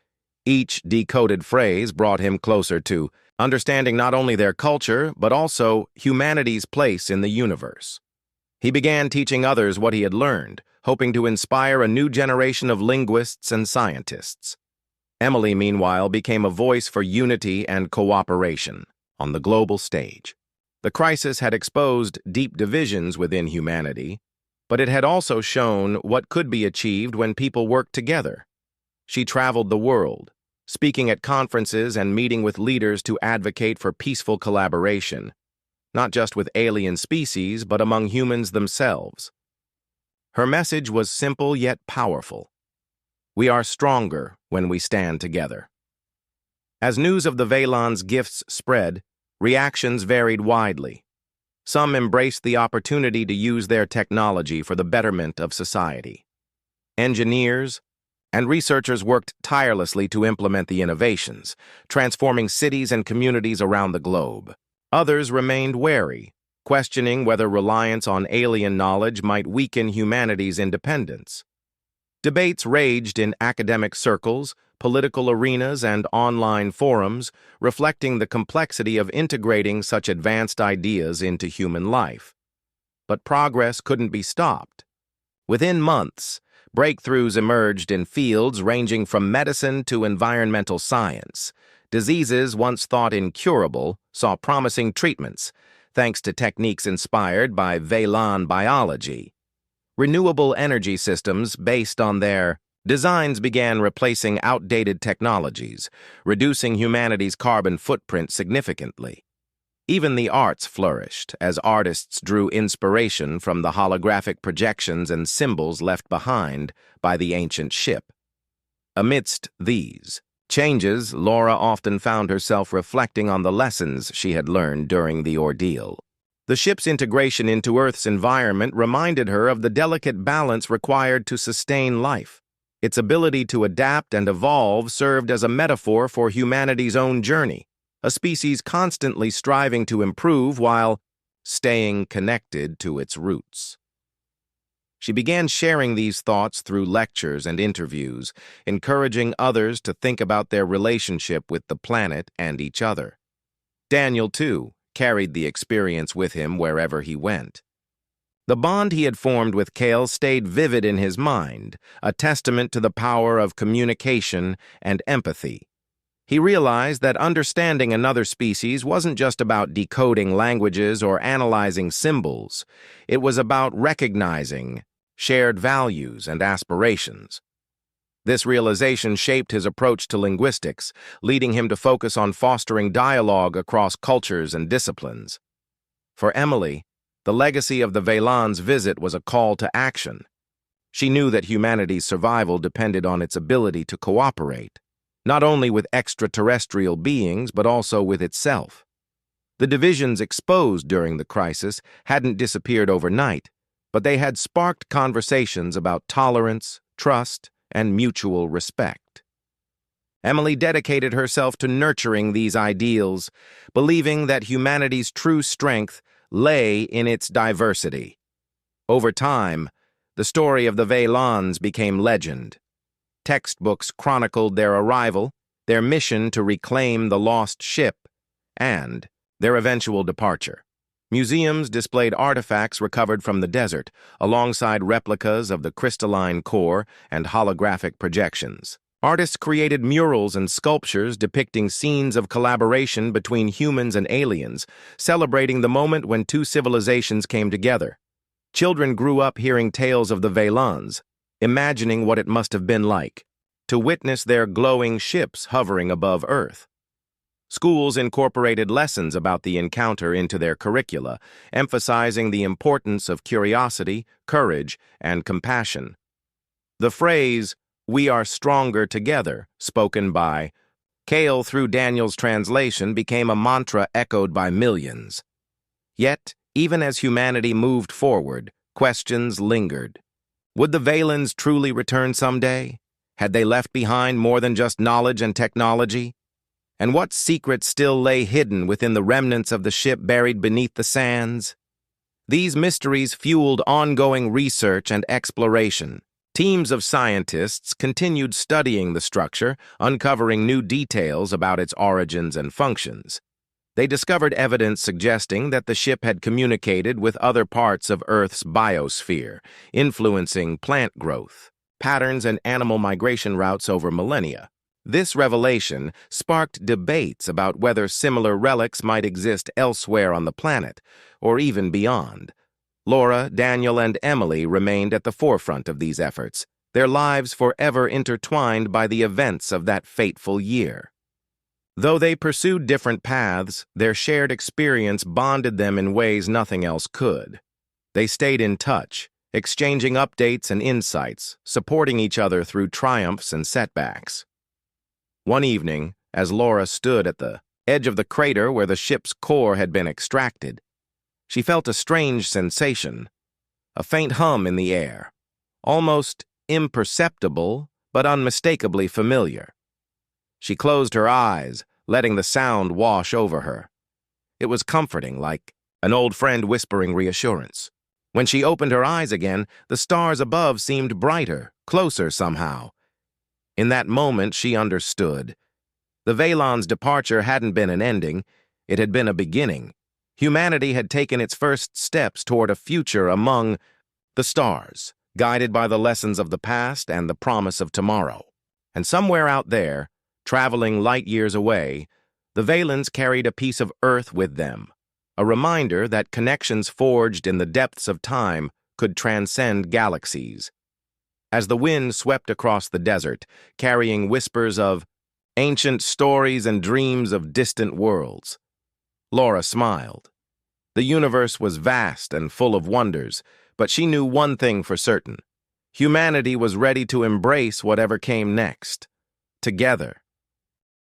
Each decoded phrase brought him closer to understanding not only their culture, but also humanity's place in the universe. He began teaching others what he had learned, hoping to inspire a new generation of linguists and scientists. Emily, meanwhile, became a voice for unity and cooperation on the global stage. The crisis had exposed deep divisions within humanity, but it had also shown what could be achieved when people worked together. She traveled the world, speaking at conferences and meeting with leaders to advocate for peaceful collaboration, not just with alien species, but among humans themselves. Her message was simple yet powerful. We are stronger when we stand together. As news of the Veilons' gifts spread, reactions varied widely. Some embraced the opportunity to use their technology for the betterment of society. Engineers and researchers worked tirelessly to implement the innovations, transforming cities and communities around the globe. Others remained wary, questioning whether reliance on alien knowledge might weaken humanity's independence. Debates raged in academic circles, political arenas, and online forums, reflecting the complexity of integrating such advanced ideas into human life. But progress couldn't be stopped. Within months, breakthroughs emerged in fields ranging from medicine to environmental science. Diseases once thought incurable saw promising treatments, thanks to techniques inspired by Veilon biology. Renewable energy systems based on their designs began replacing outdated technologies, reducing humanity's carbon footprint significantly. Even the arts flourished as artists drew inspiration from the holographic projections and symbols left behind by the ancient ship. Amidst these changes, Laura often found herself reflecting on the lessons she had learned during the ordeal. The ship's integration into Earth's environment reminded her of the delicate balance required to sustain life. Its ability to adapt and evolve served as a metaphor for humanity's own journey, a species constantly striving to improve while staying connected to its roots. She began sharing these thoughts through lectures and interviews, encouraging others to think about their relationship with the planet and each other. Daniel, too, carried the experience with him wherever he went. The bond he had formed with Cale stayed vivid in his mind, a testament to the power of communication and empathy. He realized that understanding another species wasn't just about decoding languages or analyzing symbols. It was about recognizing shared values and aspirations. This realization shaped his approach to linguistics, leading him to focus on fostering dialogue across cultures and disciplines. For Emily, the legacy of the Velan's visit was a call to action. She knew that humanity's survival depended on its ability to cooperate, not only with extraterrestrial beings, but also with itself. The divisions exposed during the crisis hadn't disappeared overnight, but they had sparked conversations about tolerance, trust, and mutual respect. Emily dedicated herself to nurturing these ideals, believing that humanity's true strength lay in its diversity. Over time, the story of the Velans became legend. Textbooks chronicled their arrival, their mission to reclaim the lost ship, and their eventual departure. Museums displayed artifacts recovered from the desert, alongside replicas of the crystalline core and holographic projections. Artists created murals and sculptures depicting scenes of collaboration between humans and aliens, celebrating the moment when two civilizations came together. Children grew up hearing tales of the Velans, imagining what it must have been like to witness their glowing ships hovering above Earth. Schools incorporated lessons about the encounter into their curricula, emphasizing the importance of curiosity, courage, and compassion. The phrase, "We are stronger together," spoken by Cale through Daniel's translation, became a mantra echoed by millions. Yet, even as humanity moved forward, questions lingered. Would the Velans truly return someday? Had they left behind more than just knowledge and technology? And what secrets still lay hidden within the remnants of the ship buried beneath the sands? These mysteries fueled ongoing research and exploration. Teams of scientists continued studying the structure, uncovering new details about its origins and functions. They discovered evidence suggesting that the ship had communicated with other parts of Earth's biosphere, influencing plant growth, patterns, and animal migration routes over millennia. This revelation sparked debates about whether similar relics might exist elsewhere on the planet, or even beyond. Laura, Daniel, and Emily remained at the forefront of these efforts, their lives forever intertwined by the events of that fateful year. Though they pursued different paths, their shared experience bonded them in ways nothing else could. They stayed in touch, exchanging updates and insights, supporting each other through triumphs and setbacks. One evening, as Laura stood at the edge of the crater where the ship's core had been extracted, she felt a strange sensation, a faint hum in the air, almost imperceptible but unmistakably familiar. She closed her eyes, letting the sound wash over her. It was comforting, like an old friend whispering reassurance. When she opened her eyes again, the stars above seemed brighter, closer somehow. In that moment, she understood. The Velans' departure hadn't been an ending, it had been a beginning. Humanity had taken its first steps toward a future among the stars, guided by the lessons of the past and the promise of tomorrow. And somewhere out there, traveling light years away, the Velans carried a piece of Earth with them, a reminder that connections forged in the depths of time could transcend galaxies. As the wind swept across the desert, carrying whispers of ancient stories and dreams of distant worlds, Laura smiled. The universe was vast and full of wonders, but she knew one thing for certain. Humanity was ready to embrace whatever came next, together.